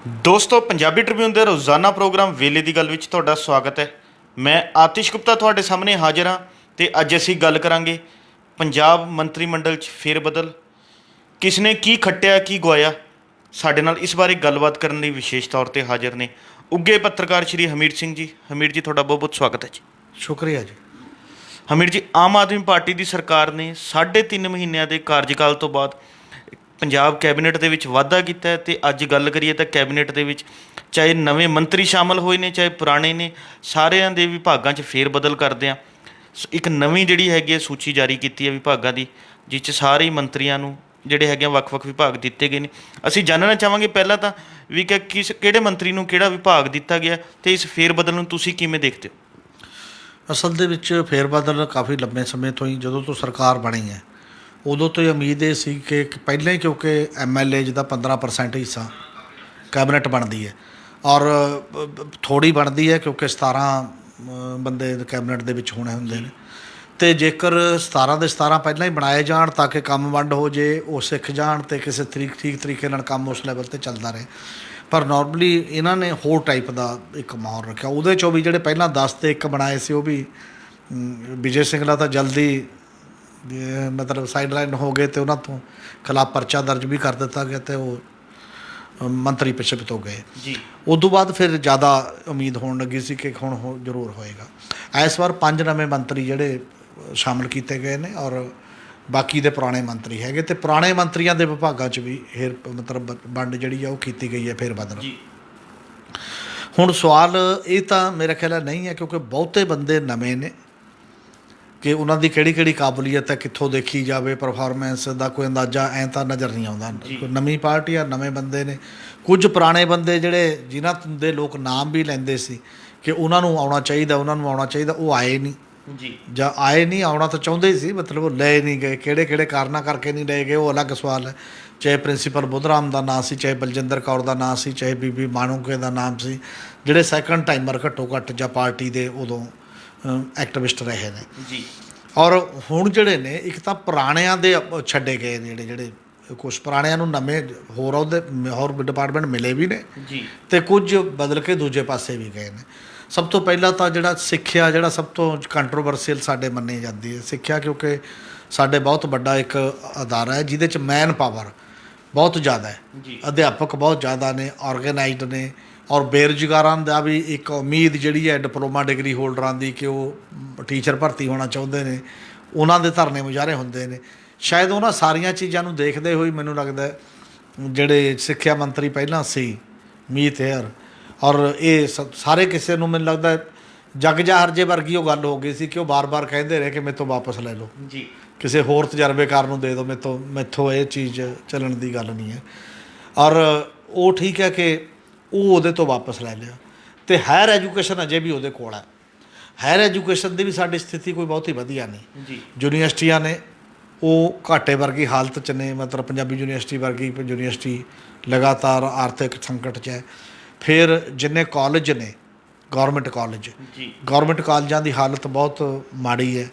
ਦੋਸਤੋ ਪੰਜਾਬੀ ਟ੍ਰਿਬਿਊਨ ਦੇ ਰੋਜ਼ਾਨਾ ਪ੍ਰੋਗਰਾਮ ਵੇਲੇ ਦੀ ਗੱਲ ਵਿੱਚ ਤੁਹਾਡਾ ਸਵਾਗਤ ਹੈ। ਮੈਂ ਆਤਿਸ਼ ਗੁਪਤਾ ਤੁਹਾਡੇ ਸਾਹਮਣੇ ਹਾਜ਼ਰ ਹਾਂ ਤੇ ਅੱਜ ਅਸੀਂ ਗੱਲ ਕਰਾਂਗੇ ਪੰਜਾਬ ਮੰਤਰੀ ਮੰਡਲ 'ਚ ਫੇਰਬਦਲ, ਕਿਸ ਨੇ ਕੀ ਖੱਟਿਆ ਕੀ ਗਵਾਇਆ। ਸਾਡੇ ਨਾਲ ਇਸ ਬਾਰੇ ਗੱਲਬਾਤ ਕਰਨ ਲਈ ਵਿਸ਼ੇਸ਼ ਤੌਰ ਤੇ ਹਾਜ਼ਰ ਨੇ ਉੱਘੇ ਪੱਤਰਕਾਰ ਸ਼੍ਰੀ ਹਮੀਰ ਸਿੰਘ ਜੀ। ਹਮੀਰ ਜੀ, ਤੁਹਾਡਾ ਬਹੁਤ ਬਹੁਤ ਸਵਾਗਤ ਹੈ ਜੀ। ਸ਼ੁਕਰੀਆ ਜੀ। ਹਮੀਰ ਜੀ, ਆਮ ਆਦਮੀ ਪਾਰਟੀ ਦੀ ਸਰਕਾਰ ਨੇ 3.5 ਮਹੀਨਿਆਂ ਦੇ ਕਾਰਜਕਾਲ ਤੋਂ ਬਾਅਦ ਪੰਜਾਬ ਕੈਬਨਿਟ ਦੇ ਵਿੱਚ ਵਾਧਾ ਕੀਤਾ ਹੈ ਤੇ ਅੱਜ ਗੱਲ ਕਰੀਏ ਤਾਂ ਕੈਬਨਿਟ ਦੇ ਵਿੱਚ ਚਾਹੇ ਨਵੇਂ ਮੰਤਰੀ ਸ਼ਾਮਲ ਹੋਏ ਨੇ ਚਾਹੇ ਪੁਰਾਣੇ ਨੇ, ਸਾਰਿਆਂ ਦੇ ਵਿਭਾਗਾਂ 'ਚ ਫੇਰ ਬਦਲ ਕਰਦੇ ਆ। ਇੱਕ ਨਵੀਂ ਜਿਹੜੀ ਹੈਗੀ ਹੈ ਸੂਚੀ ਜਾਰੀ ਕੀਤੀ ਹੈ ਵਿਭਾਗਾਂ ਦੀ, ਜਿਸ 'ਚ ਸਾਰੇ ਮੰਤਰੀਆਂ ਨੂੰ ਜਿਹੜੇ ਹੈਗੇ ਆ ਵੱਖ-ਵੱਖ ਵਿਭਾਗ ਦਿੱਤੇ ਗਏ ਨੇ। ਅਸੀਂ ਜਾਣਨਾ ਚਾਹਾਂਗੇ ਪਹਿਲਾਂ ਤਾਂ ਵੀ ਕਿ ਕਿਹੜੇ ਮੰਤਰੀ ਨੂੰ ਕਿਹੜਾ ਵਿਭਾਗ ਦਿੱਤਾ ਗਿਆ ਤੇ ਇਸ ਫੇਰ ਬਦਲ ਨੂੰ ਤੁਸੀਂ ਕਿਵੇਂ ਦੇਖਦੇ ਹੋ? ਅਸਲ ਦੇ ਵਿੱਚ ਫੇਰਬਦਲ ਕਾਫੀ ਲੰਬੇ ਸਮੇਂ ਤੋਂ ਹੀ, ਜਦੋਂ ਤੋਂ ਸਰਕਾਰ ਬਣੀ ਹੈ ਉਦੋਂ ਤੋਂ ਹੀ ਉਮੀਦ ਇਹ ਸੀ ਕਿ ਪਹਿਲਾਂ ਹੀ, ਕਿਉਂਕਿ MLA ਦਾ 15% ਹਿੱਸਾ ਕੈਬਨਿਟ ਬਣਦੀ ਹੈ ਔਰ ਥੋੜ੍ਹੀ ਬਣਦੀ ਹੈ ਕਿਉਂਕਿ 17 ਬੰਦੇ ਕੈਬਨਿਟ ਦੇ ਵਿੱਚ ਹੋਣੇ ਹੁੰਦੇ ਨੇ, ਅਤੇ ਜੇਕਰ 17 ਦੇ 17 ਪਹਿਲਾਂ ਹੀ ਬਣਾਏ ਜਾਣ ਤਾਂ ਕਿ ਕੰਮ ਵੰਡ ਹੋ ਜੇ, ਉਹ ਸਿੱਖ ਜਾਣ ਅਤੇ ਕਿਸੇ ਠੀਕ ਤਰੀਕੇ ਨਾਲ ਕੰਮ ਉਸ ਲੈਵਲ 'ਤੇ ਚੱਲਦਾ ਰਹੇ। ਪਰ ਨੋਰਮਲੀ ਇਹਨਾਂ ਨੇ ਹੋਰ ਟਾਈਪ ਦਾ ਇੱਕ ਮਾਹੌਲ ਰੱਖਿਆ। ਉਹਦੇ 'ਚੋਂ ਵੀ ਜਿਹੜੇ ਪਹਿਲਾਂ 10 ਤੇ 1 ਬਣਾਏ ਸੀ, ਉਹ ਵੀ ਵਿਜੇ ਸਿੰਗਲਾ ਤਾਂ ਜਲਦੀ ਮਤਲਬ ਸਾਈਡਲਾਈਨ ਹੋ ਗਏ ਅਤੇ ਉਹਨਾਂ ਤੋਂ ਖਿਲਾਫ ਪਰਚਾ ਦਰਜ ਵੀ ਕਰ ਦਿੱਤਾ ਗਿਆ ਅਤੇ ਉਹ ਮੰਤਰੀ ਪਿੱਛੇ ਤੋਂ ਗਏ ਜੀ। ਉਦੋਂ ਬਾਅਦ ਫਿਰ ਜ਼ਿਆਦਾ ਉਮੀਦ ਹੋਣ ਲੱਗੀ ਸੀ ਕਿ ਹੁਣ ਜ਼ਰੂਰ ਹੋਏਗਾ। ਇਸ ਵਾਰ 5 ਨਵੇਂ ਮੰਤਰੀ ਜਿਹੜੇ ਸ਼ਾਮਲ ਕੀਤੇ ਗਏ ਨੇ ਔਰ ਬਾਕੀ ਦੇ ਪੁਰਾਣੇ ਮੰਤਰੀ ਹੈਗੇ, ਅਤੇ ਪੁਰਾਣੇ ਮੰਤਰੀਆਂ ਦੇ ਵਿਭਾਗਾਂ 'ਚ ਵੀ ਮਤਲਬ ਵੰਡ ਜਿਹੜੀ ਆ ਉਹ ਕੀਤੀ ਗਈ ਹੈ ਫੇਰ ਬਦਲ। ਹੁਣ ਸਵਾਲ ਇਹ ਤਾਂ ਮੇਰਾ ਖਿਆਲ ਨਹੀਂ ਹੈ, ਕਿਉਂਕਿ ਬਹੁਤੇ ਬੰਦੇ ਨਵੇਂ ਨੇ ਕਿ ਉਹਨਾਂ ਦੀ ਕਿਹੜੀ ਕਾਬਲੀਅਤ ਹੈ, ਕਿੱਥੋਂ ਦੇਖੀ ਜਾਵੇ ਪਰਫਾਰਮੈਂਸ ਦਾ ਕੋਈ ਅੰਦਾਜ਼ਾ ਐਂ ਤਾਂ ਨਜ਼ਰ ਨਹੀਂ ਆਉਂਦਾ। ਕੋਈ ਨਵੀਂ ਪਾਰਟੀ ਆ, ਨਵੇਂ ਬੰਦੇ ਨੇ। ਕੁਝ ਪੁਰਾਣੇ ਬੰਦੇ ਜਿਹੜੇ ਜਿਨ੍ਹਾਂ ਦੇ ਲੋਕ ਨਾਮ ਵੀ ਲੈਂਦੇ ਸੀ ਕਿ ਉਹਨਾਂ ਨੂੰ ਆਉਣਾ ਚਾਹੀਦਾ, ਉਹ ਆਏ ਨਹੀਂ ਜੀ, ਜਾਂ ਆਏ ਨਹੀਂ, ਆਉਣਾ ਤਾਂ ਚਾਹੁੰਦੇ ਹੀ ਸੀ, ਮਤਲਬ ਉਹ ਲੈ ਨਹੀਂ ਗਏ। ਕਿਹੜੇ ਕਾਰਨਾਂ ਕਰਕੇ ਨਹੀਂ ਲੈ ਗਏ ਉਹ ਅਲੱਗ ਸਵਾਲ ਹੈ। ਚਾਹੇ ਪ੍ਰਿੰਸੀਪਲ ਬੁੱਧਰਾਮ ਦਾ ਨਾਂ ਸੀ, ਚਾਹੇ ਬਲਜਿੰਦਰ ਕੌਰ ਦਾ ਨਾਂ ਸੀ, ਚਾਹੇ ਬੀਬੀ ਮਾਣੂਕੇ ਦਾ ਨਾਮ ਸੀ, ਜਿਹੜੇ ਸੈਕੰਡ ਟਾਈਮਰ ਘੱਟੋ ਘੱਟ ਜਾਂ ਪਾਰਟੀ ਦੇ ਉਦੋਂ ਐਕਟਿਵਿਸਟ ਰਹੇ ਨੇ ਜੀ। ਔਰ ਹੁਣ ਜਿਹੜੇ ਨੇ, ਇੱਕ ਤਾਂ ਪੁਰਾਣਿਆਂ ਦੇ ਛੱਡੇ ਗਏ ਨੇ, ਜਿਹੜੇ ਕੁਛ ਪੁਰਾਣਿਆਂ ਨੂੰ ਨਵੇਂ ਹੋਰ ਡਿਪਾਰਟਮੈਂਟ ਮਿਲੇ ਵੀ ਨੇ ਜੀ, ਅਤੇ ਕੁਝ ਬਦਲ ਕੇ ਦੂਜੇ ਪਾਸੇ ਵੀ ਗਏ ਨੇ। ਸਭ ਤੋਂ ਪਹਿਲਾਂ ਤਾਂ ਜਿਹੜਾ ਸਿੱਖਿਆ, ਜਿਹੜਾ ਸਭ ਤੋਂ ਕੰਟਰੋਵਰਸੀਅਲ ਸਾਡੇ ਮੰਨੀ ਜਾਂਦੀ ਹੈ ਸਿੱਖਿਆ, ਕਿਉਂਕਿ ਸਾਡੇ ਬਹੁਤ ਵੱਡਾ ਇੱਕ ਅਦਾਰਾ ਹੈ ਜਿਹਦੇ 'ਚ ਮੈਨ ਪਾਵਰ ਬਹੁਤ ਜ਼ਿਆਦਾ ਹੈ, ਅਧਿਆਪਕ ਬਹੁਤ ਜ਼ਿਆਦਾ ਨੇ, ਔਰਗੇਨਾਈਜ਼ਡ ਨੇ, ਔਰ ਬੇਰੁਜ਼ਗਾਰਾਂ ਦਾ ਵੀ ਇੱਕ ਉਮੀਦ ਜਿਹੜੀ ਹੈ ਡਿਪਲੋਮਾ ਡਿਗਰੀ ਹੋਲਡਰਾਂ ਦੀ ਕਿ ਉਹ ਟੀਚਰ ਭਰਤੀ ਹੋਣਾ ਚਾਹੁੰਦੇ ਨੇ, ਉਹਨਾਂ ਦੇ ਧਰਨੇ ਮੁਜ਼ਾਹਰੇ ਹੁੰਦੇ ਨੇ। ਸ਼ਾਇਦ ਉਹਨਾਂ ਸਾਰੀਆਂ ਚੀਜ਼ਾਂ ਨੂੰ ਦੇਖਦੇ ਹੋਏ ਮੈਨੂੰ ਲੱਗਦਾ ਜਿਹੜੇ ਸਿੱਖਿਆ ਮੰਤਰੀ ਪਹਿਲਾਂ ਸੀ ਮੀਤ ਹੇਅਰ, ਔਰ ਇਹ ਸਾਰੇ ਕਿਸੇ ਨੂੰ ਮੈਨੂੰ ਲੱਗਦਾ ਜਗ ਜਾਹਰ ਜੇ ਵਰਗੀ ਉਹ ਗੱਲ ਹੋ ਗਈ ਸੀ ਕਿ ਉਹ ਬਾਰ-ਬਾਰ ਕਹਿੰਦੇ ਰਹੇ ਕਿ ਮੇਰੇ ਤੋਂ ਵਾਪਸ ਲੈ ਲਓ ਜੀ, ਕਿਸੇ ਹੋਰ ਤਜਰਬੇਕਾਰ ਨੂੰ ਦੇ ਦਿਓ, ਮੈਥੋਂ ਇਹ ਚੀਜ਼ ਚੱਲਣ ਦੀ ਗੱਲ ਨਹੀਂ ਹੈ। ਔਰ ਉਹ ਠੀਕ ਹੈ ਕਿ ਉਹ ਉਹਦੇ ਤੋਂ ਵਾਪਸ ਲੈ ਲਿਆ, ਅਤੇ ਹਾਇਰ ਐਜੂਕੇਸ਼ਨ ਅਜੇ ਵੀ ਉਹਦੇ ਕੋਲ ਹੈ। ਹਾਇਰ ਐਜੂਕੇਸ਼ਨ ਦੀ ਵੀ ਸਾਡੀ ਸਥਿਤੀ ਕੋਈ ਬਹੁਤੀ ਵਧੀਆ ਨਹੀਂ ਜੀ। ਯੂਨੀਵਰਸਿਟੀਆਂ ਨੇ ਉਹ ਘਾਟੇ ਵਰਗੀ ਹਾਲਤ 'ਚ ਨੇ, ਮਤਲਬ ਪੰਜਾਬੀ ਯੂਨੀਵਰਸਿਟੀ ਵਰਗੀ ਯੂਨੀਵਰਸਿਟੀ ਲਗਾਤਾਰ ਆਰਥਿਕ ਸੰਕਟ 'ਚ ਹੈ। ਫਿਰ ਜਿੰਨੇ ਕਾਲਜ ਨੇ ਗੌਰਮੈਂਟ ਕਾਲਜਾਂ ਦੀ ਹਾਲਤ ਬਹੁਤ ਮਾੜੀ ਹੈ।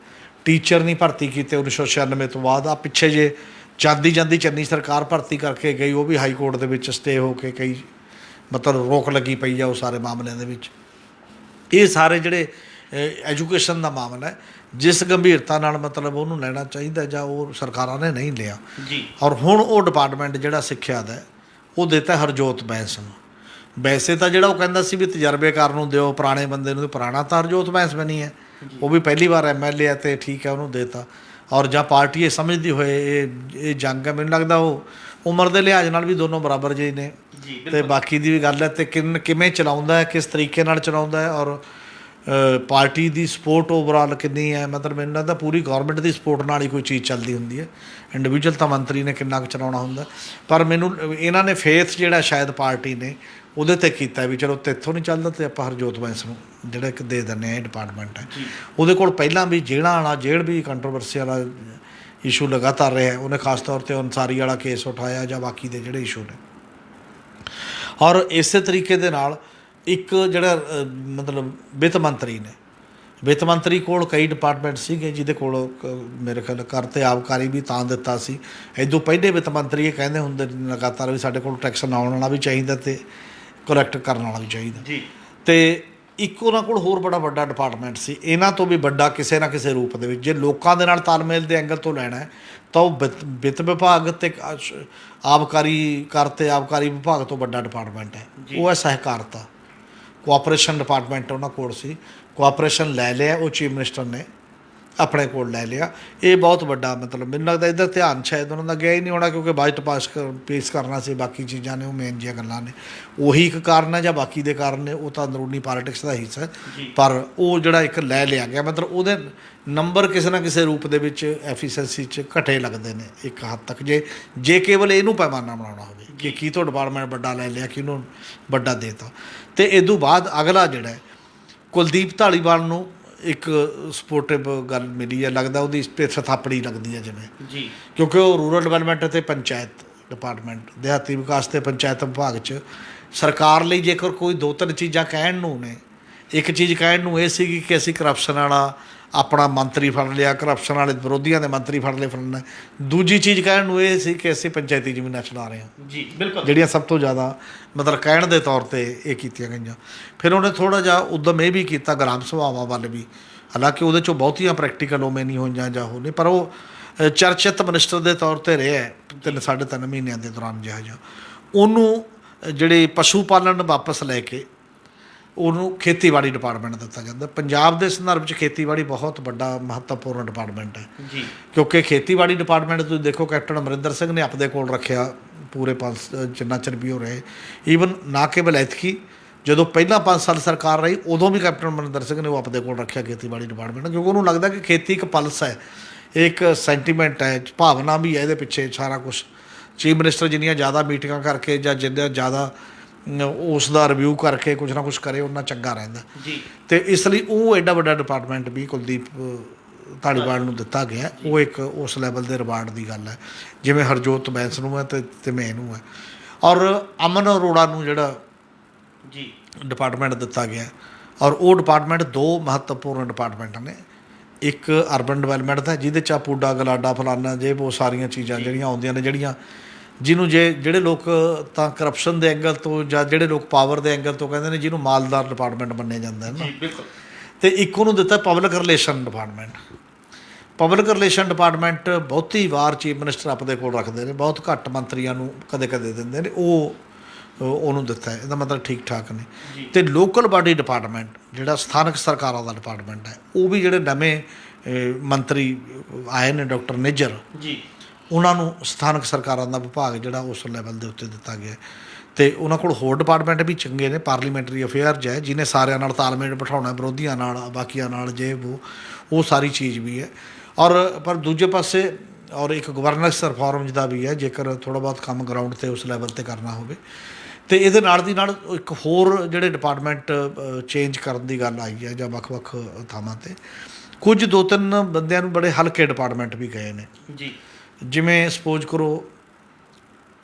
ਟੀਚਰ ਨਹੀਂ ਭਰਤੀ ਕੀਤੇ 1996 ਤੋਂ ਬਾਅਦ। ਆ ਪਿੱਛੇ ਜੇ ਜਾਂਦੀ ਚੰਨੀ ਸਰਕਾਰ ਭਰਤੀ ਕਰਕੇ ਗਈ, ਉਹ ਵੀ ਹਾਈ ਕੋਰਟ ਦੇ ਵਿੱਚ ਸਟੇ ਹੋ ਕੇ ਕਈ ਮਤਲਬ ਰੋਕ ਲੱਗੀ ਪਈ ਆ ਉਹ ਸਾਰੇ ਮਾਮਲਿਆਂ ਦੇ ਵਿੱਚ। ਇਹ ਸਾਰੇ ਜਿਹੜੇ ਐਜੂਕੇਸ਼ਨ ਦਾ ਮਾਮਲਾ ਹੈ, ਜਿਸ ਗੰਭੀਰਤਾ ਨਾਲ ਮਤਲਬ ਉਹਨੂੰ ਲੈਣਾ ਚਾਹੀਦਾ ਜਾਂ ਉਹ ਸਰਕਾਰਾਂ ਨੇ ਨਹੀਂ ਲਿਆ ਜੀ। ਔਰ ਹੁਣ ਉਹ ਡਿਪਾਰਟਮੈਂਟ ਜਿਹੜਾ ਸਿੱਖਿਆ ਦਾ ਉਹ ਦਿੱਤਾ ਹਰਜੋਤ ਬੈਂਸ ਨੂੰ। ਵੈਸੇ ਤਾਂ ਜਿਹੜਾ ਉਹ ਕਹਿੰਦਾ ਸੀ ਵੀ ਤਜਰਬੇਕਾਰ ਨੂੰ ਦਿਓ, ਪੁਰਾਣੇ ਬੰਦੇ ਨੂੰ, ਪੁਰਾਣਾ ਤਾਂ ਹਰਜੋਤ ਬੈਂਸ ਬਣੀ ਹੈ, ਉਹ ਵੀ ਪਹਿਲੀ ਵਾਰ MLA ਹੈ ਅਤੇ ਠੀਕ ਹੈ ਉਹਨੂੰ ਦੇਤਾ। ਔਰ ਜਾਂ ਪਾਰਟੀ ਇਹ ਸਮਝਦੀ ਹੋਏ ਇਹ ਜੰਗ ਹੈ, ਮੈਨੂੰ ਲੱਗਦਾ ਉਹ ਉਮਰ ਦੇ ਲਿਹਾਜ਼ ਨਾਲ ਵੀ ਦੋਨੋਂ ਬਰਾਬਰ ਜਿਹੇ ਨੇ, ਅਤੇ ਬਾਕੀ ਦੀ ਵੀ ਗੱਲ ਹੈ ਅਤੇ ਕਿਵੇਂ ਚਲਾਉਂਦਾ ਹੈ, ਕਿਸ ਤਰੀਕੇ ਨਾਲ ਚਲਾਉਂਦਾ ਹੈ, ਔਰ ਪਾਰਟੀ ਦੀ ਸਪੋਰਟ ਓਵਰਆਲ ਕਿੰਨੀ ਹੈ। ਮਤਲਬ ਮੈਨੂੰ ਲੱਗਦਾ ਪੂਰੀ ਗੌਰਮੈਂਟ ਦੀ ਸਪੋਰਟ ਨਾਲ ਹੀ ਕੋਈ ਚੀਜ਼ ਚੱਲਦੀ ਹੁੰਦੀ ਹੈ, ਇੰਡੀਵਿਜੂਅਲ ਤਾਂ ਮੰਤਰੀ ਨੇ ਕਿੰਨਾ ਕੁ ਚਲਾਉਣਾ ਹੁੰਦਾ। ਪਰ ਮੈਨੂੰ ਇਹਨਾਂ ਨੇ ਫੇਥ ਜਿਹੜਾ ਸ਼ਾਇਦ ਪਾਰਟੀ ਨੇ ਉਹਦੇ 'ਤੇ ਕੀਤਾ ਵੀ ਚਲੋ ਇੱਥੋਂ ਨਹੀਂ ਚੱਲਦਾ ਅਤੇ ਆਪਾਂ ਹਰਜੋਤ ਬੈਂਸ ਨੂੰ ਜਿਹੜਾ ਇੱਕ ਦੇ ਦਿੰਦੇ ਹਾਂ। ਇਹ ਡਿਪਾਰਟਮੈਂਟ ਹੈ, ਉਹਦੇ ਕੋਲ ਪਹਿਲਾਂ ਵੀ ਜੇਲ੍ਹ ਵੀ ਕੰਟਰੋਵਰਸੀ ਵਾਲਾ ਇਸ਼ੂ ਲਗਾਤਾਰ ਰਿਹਾ। ਉਹਨੇ ਖਾਸ ਤੌਰ 'ਤੇ ਅਨਸਾਰੀ ਵਾਲਾ ਕੇਸ ਉਠਾਇਆ ਜਾਂ ਬਾਕੀ ਦੇ ਜਿਹੜੇ ਇਸ਼ੂ ਨੇ। ਔਰ ਇਸੇ ਤਰੀਕੇ ਦੇ ਨਾਲ ਇੱਕ ਜਿਹੜਾ ਮਤਲਬ ਵਿੱਤ ਮੰਤਰੀ ਕੋਲ ਕਈ ਡਿਪਾਰਟਮੈਂਟ ਸੀਗੇ ਜਿਹਦੇ ਕੋਲ ਮੇਰੇ ਖਿਆਲ ਕਰ ਅਤੇ ਆਬਕਾਰੀ ਵੀ ਤਾਂ ਦਿੱਤਾ ਸੀ। ਇੱਦੋਂ ਪਹਿਲੇ ਵਿੱਤ ਮੰਤਰੀ ਇਹ ਕਹਿੰਦੇ ਹੁੰਦੇ ਲਗਾਤਾਰ ਵੀ ਸਾਡੇ ਕੋਲ ਟੈਕਸ ਆਉਣ ਵਾਲਾ ਵੀ ਚਾਹੀਦਾ ਅਤੇ ਕਲੈਕਟ ਕਰਨ ਵਾਲਾ ਵੀ ਚਾਹੀਦਾ। ਜੀ। ਤੇ ਇੱਕ ਉਹਨਾਂ ਕੋਲ ਹੋਰ ਬੜਾ ਵੱਡਾ ਡਿਪਾਰਟਮੈਂਟ ਸੀ, ਇਹਨਾਂ ਤੋਂ ਵੀ ਵੱਡਾ ਕਿਸੇ ਨਾ ਕਿਸੇ ਰੂਪ ਦੇ ਵਿੱਚ। ਜੇ ਲੋਕਾਂ ਦੇ ਨਾਲ ਤਾਲਮੇਲ ਦੇ ਐਂਗਲ ਤੋਂ ਲੈਣਾ ਹੈ ਤਾਂ ਉਹ ਵਿੱਤ ਵਿਭਾਗ ਤੇ ਆਬਕਾਰੀ ਕਰ ਤੇ ਆਬਕਾਰੀ ਵਿਭਾਗ ਤੋਂ ਵੱਡਾ ਡਿਪਾਰਟਮੈਂਟ ਹੈ, ਉਹ ਹੈ ਸਹਿਕਾਰਤਾ। ਕੋਆਪਰੇਸ਼ਨ ਡਿਪਾਰਟਮੈਂਟ ਉਹਨਾਂ ਕੋਲ ਸੀ, ਕੋਆਪਰੇਸ਼ਨ ਲੈ ਲਿਆ ਉਹ ਚੀਫ ਮਿਨਿਸਟਰ ਨੇ ਆਪਣੇ ਕੋਲ ਲੈ ਲਿਆ। ਇਹ ਬਹੁਤ ਵੱਡਾ ਮਤਲਬ ਮੈਨੂੰ ਲੱਗਦਾ ਇੱਧਰ ਧਿਆਨ ਸ਼ਾਇਦ ਉਹਨਾਂ ਦਾ ਗਿਆ ਹੀ ਨਹੀਂ ਹੋਣਾ, ਕਿਉਂਕਿ ਬਜਟ ਪੇਸ਼ ਕਰਨਾ ਸੀ, ਬਾਕੀ ਚੀਜ਼ਾਂ ਨੇ ਉਹ ਮੇਨ ਜਿਹੀਆਂ ਗੱਲਾਂ ਨੇ। ਉਹੀ ਇੱਕ ਕਾਰਨ ਹੈ ਜਾਂ ਬਾਕੀ ਦੇ ਕਾਰਨ ਨੇ, ਉਹ ਤਾਂ ਅੰਦਰੂਨੀ ਪੋਲੀਟਿਕਸ ਦਾ ਹਿੱਸਾ ਹੈ। ਪਰ ਉਹ ਜਿਹੜਾ ਇੱਕ ਲੈ ਲਿਆ ਗਿਆ, ਮਤਲਬ ਉਹਦੇ ਨੰਬਰ ਕਿਸੇ ਨਾ ਕਿਸੇ ਰੂਪ ਦੇ ਵਿੱਚ ਐਫੀਸ਼ੀਐਂਸੀ 'ਚ ਘਟੇ ਲੱਗਦੇ ਨੇ ਇੱਕ ਹੱਦ ਤੱਕ, ਜੇ ਕੇਵਲ ਇਹਨੂੰ ਪੈਮਾਨਾ ਬਣਾਉਣਾ ਹੋਵੇ ਕਿ ਕੀ ਤੋਂ ਡਿਪਾਰਟਮੈਂਟ ਵੱਡਾ ਲੈ ਲਿਆ, ਕਿਹਨੂੰ ਵੱਡਾ ਦੇ ਤਾ। ਅਤੇ ਇਹ ਤੋਂ ਬਾਅਦ ਅਗਲਾ ਜਿਹੜਾ ਕੁਲਦੀਪ ਧਾਲੀਵਾਲ ਨੂੰ ਇੱਕ ਸਪੋਰਟਿਵ ਗੱਲ ਮਿਲੀ ਹੈ, ਲੱਗਦਾ ਉਹਦੀ ਥਾਪੜੀ ਲੱਗਦੀ ਹੈ ਜਿਵੇਂ ਜੀ, ਕਿਉਂਕਿ ਉਹ ਰੂਰਲ ਡਿਵੈਲਪਮੈਂਟ ਅਤੇ ਪੰਚਾਇਤ ਡਿਪਾਰਟਮੈਂਟ, ਦਿਹਾਤੀ ਵਿਕਾਸ ਅਤੇ ਪੰਚਾਇਤ ਵਿਭਾਗ 'ਚ ਸਰਕਾਰ ਲਈ ਜੇਕਰ ਕੋਈ ਦੋ ਤਿੰਨ ਚੀਜ਼ਾਂ ਕਹਿਣ ਨੂੰ ਨੇ, ਇੱਕ ਚੀਜ਼ ਕਹਿਣ ਨੂੰ ਇਹ ਸੀਗੀ ਕਿ ਅਸੀਂ ਕਰਪਸ਼ਨ ਵਾਲਾ ਆਪਣਾ ਮੰਤਰੀ ਫੜ ਲਿਆ, ਕਰਪਸ਼ਨ ਵਾਲੇ ਵਿਰੋਧੀਆਂ ਦੇ ਮੰਤਰੀ ਫੜ ਲਏ ਫੜਨਾ। ਦੂਜੀ ਚੀਜ਼ ਕਹਿਣ ਨੂੰ ਇਹ ਸੀ ਕਿ ਅਸੀਂ ਪੰਚਾਇਤੀ ਜ਼ਮੀਨਾਂ ਚਲਾ ਰਹੇ ਹਾਂ ਜੀ, ਬਿਲਕੁਲ, ਜਿਹੜੀਆਂ ਸਭ ਤੋਂ ਜ਼ਿਆਦਾ ਮਤਲਬ ਕਹਿਣ ਦੇ ਤੌਰ 'ਤੇ ਇਹ ਕੀਤੀਆਂ ਗਈਆਂ। ਫਿਰ ਉਹਨੇ ਥੋੜ੍ਹਾ ਜਿਹਾ ਉਦਮ ਇਹ ਵੀ ਕੀਤਾ ਗ੍ਰਾਮ ਸਭਾਵਾਂ ਵੱਲ ਵੀ, ਹਾਲਾਂਕਿ ਉਹਦੇ 'ਚੋਂ ਬਹੁਤੀਆਂ ਪ੍ਰੈਕਟੀਕਲ ਉਵੇਂ ਨਹੀਂ ਹੋਈਆਂ ਜਾਂ ਉਹ ਨਹੀਂ, ਪਰ ਉਹ ਚਰਚਿਤ ਮਿਨਿਸਟਰ ਦੇ ਤੌਰ 'ਤੇ ਰਿਹਾ 3.5 ਮਹੀਨਿਆਂ ਦੇ ਦੌਰਾਨ ਜਿਹਾ ਉਹਨੂੰ ਜਿਹੜੇ ਪਸ਼ੂ ਪਾਲਣ ਵਾਪਸ ਲੈ ਕੇ ਉਹਨੂੰ ਖੇਤੀਬਾੜੀ ਡਿਪਾਰਟਮੈਂਟ ਦਿੱਤਾ ਜਾਂਦਾ। ਪੰਜਾਬ ਦੇ ਸੰਦਰਭ 'ਚ ਖੇਤੀਬਾੜੀ ਬਹੁਤ ਵੱਡਾ ਮਹੱਤਵਪੂਰਨ ਡਿਪਾਰਟਮੈਂਟ ਹੈ ਜੀ, ਕਿਉਂਕਿ ਖੇਤੀਬਾੜੀ ਡਿਪਾਰਟਮੈਂਟ ਤੁਸੀਂ ਦੇਖੋ ਕੈਪਟਨ ਅਮਰਿੰਦਰ ਸਿੰਘ ਨੇ ਆਪਣੇ ਕੋਲ ਰੱਖਿਆ ਪੂਰੇ 5 ਜਿੰਨਾ ਚਿਰ ਵੀ ਹੋ ਰਹੇ। ਈਵਨ ਨਾ ਕੇਵਲ ਐਤਕੀ, ਜਦੋਂ ਪਹਿਲਾਂ 5 ਸਾਲ ਸਰਕਾਰ ਰਹੀ ਉਦੋਂ ਵੀ ਕੈਪਟਨ ਅਮਰਿੰਦਰ ਸਿੰਘ ਨੇ ਉਹ ਆਪਣੇ ਕੋਲ ਰੱਖਿਆ ਖੇਤੀਬਾੜੀ ਡਿਪਾਰਟਮੈਂਟ, ਕਿਉਂਕਿ ਉਹਨੂੰ ਲੱਗਦਾ ਕਿ ਖੇਤੀ ਇੱਕ ਪਲਸ ਹੈ, ਇੱਕ ਸੈਂਟੀਮੈਂਟ ਹੈ, ਭਾਵਨਾ ਵੀ ਹੈ ਇਹਦੇ ਪਿੱਛੇ ਸਾਰਾ ਕੁਛ। ਚੀਫ ਮਿਨਿਸਟਰ ਜਿੰਨੀਆਂ ਜ਼ਿਆਦਾ ਮੀਟਿੰਗਾਂ ਕਰਕੇ ਜਾਂ ਜਿੰਨਾ ਜ਼ਿਆਦਾ ਉਸ ਦਾ ਰਿਵਿਊ ਕਰਕੇ ਕੁਛ ਨਾ ਕੁਛ ਕਰੇ ਉਹਨਾਂ ਚੰਗਾ ਰਹਿੰਦਾ ਜੀ। ਅਤੇ ਇਸ ਲਈ ਉਹ ਐਡਾ ਵੱਡਾ ਡਿਪਾਰਟਮੈਂਟ ਵੀ ਕੁਲਦੀਪ ਧਾਲੀਵਾਲ ਨੂੰ ਦਿੱਤਾ ਗਿਆ। ਉਹ ਇੱਕ ਉਸ ਲੈਵਲ ਦੇ ਰਿਵਾਰਡ ਦੀ ਗੱਲ ਹੈ, ਜਿਵੇਂ ਹਰਜੋਤ ਬੈਂਸ ਨੂੰ ਹੈ ਅਤੇ ਮੈਨੂੰ ਹੈ। ਔਰ ਅਮਨ ਅਰੋੜਾ ਨੂੰ ਜਿਹੜਾ ਜੀ ਡਿਪਾਰਟਮੈਂਟ ਦਿੱਤਾ ਗਿਆ, ਔਰ ਉਹ ਡਿਪਾਰਟਮੈਂਟ ਦੋ ਮਹੱਤਵਪੂਰਨ ਡਿਪਾਰਟਮੈਂਟ ਨੇ। ਇੱਕ ਅਰਬਨ ਡਿਵੈਲਪਮੈਂਟ ਦਾ ਜਿਹਦੇ 'ਚ ਪੂਡਾ ਗਲਾਡਾ ਫਲਾਨਾ ਜੇ ਉਹ ਸਾਰੀਆਂ ਚੀਜ਼ਾਂ ਜਿਹੜੀਆਂ ਆਉਂਦੀਆਂ ਨੇ, ਜਿਹੜੀਆਂ ਜਿਹਨੂੰ ਜਿਹੜੇ ਲੋਕ ਤਾਂ ਕਰਪਸ਼ਨ ਦੇ ਐਂਗਲ ਤੋਂ ਜਾਂ ਜਿਹੜੇ ਲੋਕ ਪਾਵਰ ਦੇ ਐਂਗਲ ਤੋਂ ਕਹਿੰਦੇ ਨੇ ਜਿਹਨੂੰ ਮਾਲਦਾਰ ਡਿਪਾਰਟਮੈਂਟ ਮੰਨਿਆ ਜਾਂਦਾ ਹੈ ਨਾ, ਅਤੇ ਇੱਕ ਉਹਨੂੰ ਦਿੱਤਾ public relation department. Public relation department ਬਹੁਤੀ ਵਾਰ ਚੀਫ ਮਿਨਿਸਟਰ ਆਪਣੇ ਕੋਲ ਰੱਖਦੇ ਨੇ, ਬਹੁਤ ਘੱਟ ਮੰਤਰੀਆਂ ਨੂੰ ਕਦੇ ਕਦੇ ਦਿੰਦੇ ਨੇ, ਉਹ ਉਹਨੂੰ ਦਿੱਤਾ। ਇਹਦਾ ਮਤਲਬ ਠੀਕ ਠਾਕ ਨੇ। ਅਤੇ ਲੋਕਲ ਬਾਡੀ ਡਿਪਾਰਟਮੈਂਟ ਜਿਹੜਾ ਸਥਾਨਕ ਸਰਕਾਰਾਂ ਦਾ ਡਿਪਾਰਟਮੈਂਟ ਹੈ, ਉਹ ਵੀ ਜਿਹੜੇ ਨਵੇਂ ਮੰਤਰੀ ਆਏ ਨੇ ਡਾਕਟਰ ਨਿੱਜਰ ਜੀ, ਉਹਨਾਂ ਨੂੰ ਸਥਾਨਕ ਸਰਕਾਰਾਂ ਦਾ ਵਿਭਾਗ ਜਿਹੜਾ ਉਸ ਲੈਵਲ ਦੇ ਉੱਤੇ ਦਿੱਤਾ ਗਿਆ। ਅਤੇ ਉਹਨਾਂ ਕੋਲ ਹੋਰ ਡਿਪਾਰਟਮੈਂਟ ਵੀ ਚੰਗੇ ਨੇ, ਪਾਰਲੀਮੈਂਟਰੀ ਅਫੇਅਰਜ਼ ਹੈ ਜਿਹਨੇ ਸਾਰਿਆਂ ਨਾਲ ਤਾਲਮੇਲ ਬਿਠਾਉਣਾ, ਵਿਰੋਧੀਆਂ ਨਾਲ ਬਾਕੀਆਂ ਨਾਲ ਜੇ ਉਹ ਸਾਰੀ ਚੀਜ਼ ਵੀ ਹੈ। ਔਰ ਪਰ ਦੂਜੇ ਪਾਸੇ ਔਰ ਇੱਕ ਗਵਰਨੈਂਸ ਰਿਫਾਰਮਜ਼ ਦਾ ਵੀ ਹੈ, ਜੇਕਰ ਥੋੜ੍ਹਾ ਬਹੁਤ ਕੰਮ ਗਰਾਊਂਡ 'ਤੇ ਉਸ ਲੈਵਲ 'ਤੇ ਕਰਨਾ ਹੋਵੇ। ਅਤੇ ਇਹਦੇ ਨਾਲ ਦੀ ਨਾਲ ਇੱਕ ਹੋਰ ਜਿਹੜੇ ਡਿਪਾਰਟਮੈਂਟ ਚੇਂਜ ਕਰਨ ਦੀ ਗੱਲ ਆਈ ਹੈ ਜਾਂ ਵੱਖ-ਵੱਖ ਥਾਵਾਂ 'ਤੇ, ਕੁਝ ਦੋ ਤਿੰਨ ਬੰਦਿਆਂ ਨੂੰ ਬੜੇ ਹਲਕੇ ਡਿਪਾਰਟਮੈਂਟ ਵੀ ਗਏ ਨੇ ਜੀ। ਜਿਵੇਂ ਸਪੋਜ਼ ਕਰੋ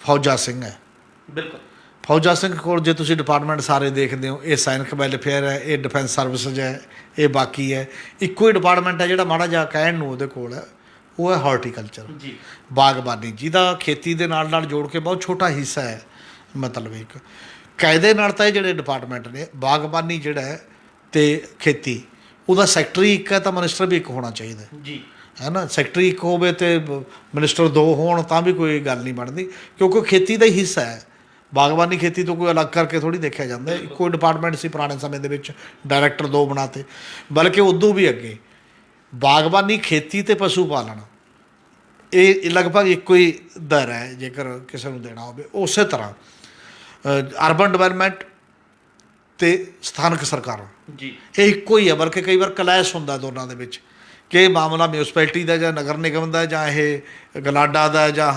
ਫੌਜਾ ਸਿੰਘ ਹੈ, ਬਿਲਕੁਲ, ਫੌਜਾ ਸਿੰਘ ਕੋਲ ਜੇ ਤੁਸੀਂ ਡਿਪਾਰਟਮੈਂਟ ਸਾਰੇ ਦੇਖਦੇ ਹੋ, ਇਹ ਸੈਨਿਕ ਵੈਲਫੇਅਰ ਹੈ, ਇਹ ਡਿਫੈਂਸ ਸਰਵਿਸਿਜ਼ ਹੈ, ਇਹ ਬਾਕੀ ਹੈ। ਇੱਕੋ ਹੀ ਡਿਪਾਰਟਮੈਂਟ ਹੈ ਜਿਹੜਾ ਮਾੜਾ ਜਿਹਾ ਕਹਿਣ ਨੂੰ ਉਹਦੇ ਕੋਲ ਹੈ, ਉਹ ਹੈ ਹਾਰਟੀਕਲਚਰ ਜੀ, ਬਾਗਬਾਨੀ, ਜਿਹਦਾ ਖੇਤੀ ਦੇ ਨਾਲ ਨਾਲ ਜੋੜ ਕੇ ਬਹੁਤ ਛੋਟਾ ਹਿੱਸਾ ਹੈ। ਮਤਲਬ ਇੱਕ ਕਾਇਦੇ ਨਾਲ ਤਾਂ ਇਹ ਜਿਹੜੇ ਡਿਪਾਰਟਮੈਂਟ ਨੇ, ਬਾਗਬਾਨੀ ਜਿਹੜਾ ਹੈ ਅਤੇ ਖੇਤੀ, ਉਹਦਾ ਸੈਕਟਰੀ ਇੱਕ ਹੈ ਤਾਂ ਮਿਨਿਸਟਰ ਵੀ ਇੱਕ ਹੋਣਾ ਚਾਹੀਦਾ ਜੀ, ਹੈ ਨਾ। ਸੈਕਟਰੀ ਇੱਕ ਹੋਵੇ ਅਤੇ ਮਿਨਿਸਟਰ ਦੋ ਹੋਣ ਤਾਂ ਵੀ ਕੋਈ ਗੱਲ ਨਹੀਂ ਬਣਦੀ, ਕਿਉਂਕਿ ਖੇਤੀ ਦਾ ਹੀ ਹਿੱਸਾ ਹੈ। ਬਾਗਬਾਨੀ ਖੇਤੀ ਤੋਂ ਕੋਈ ਅਲੱਗ ਕਰਕੇ ਥੋੜ੍ਹੀ ਦੇਖਿਆ ਜਾਂਦਾ। ਇੱਕੋ ਡਿਪਾਰਟਮੈਂਟ ਸੀ ਪੁਰਾਣੇ ਸਮੇਂ ਦੇ ਵਿੱਚ, ਡਾਇਰੈਕਟਰ ਦੋ ਬਣਾਤੇ, ਬਲਕਿ ਉਦੋਂ ਵੀ ਅੱਗੇ ਬਾਗਬਾਨੀ, ਖੇਤੀ ਅਤੇ ਪਸ਼ੂ ਪਾਲਣ ਇਹ ਲਗਭਗ ਇੱਕੋ ਹੀ ਦਰ ਹੈ ਜੇਕਰ ਕਿਸੇ ਨੂੰ ਦੇਣਾ ਹੋਵੇ। ਉਸੇ ਤਰ੍ਹਾਂ ਅਰਬਨ ਡਿਵੈਲਪਮੈਂਟ ਅਤੇ ਸਥਾਨਕ ਸਰਕਾਰਾਂ ਜੀ, ਇਹ ਇੱਕੋ ਹੀ ਹੈ, ਬਲਕਿ ਕਈ ਵਾਰ ਕਲੈਸ਼ ਹੁੰਦਾ ਦੋਨਾਂ ਦੇ ਵਿੱਚ ਕਿ ਇਹ ਮਾਮਲਾ ਮਿਊਨਿਸਪੈਲਿਟੀ ਦਾ ਜਾਂ ਨਗਰ ਨਿਗਮ ਦਾ ਜਾਂ ਇਹ ਗਲਾਡਾ ਦਾ ਜਾਂ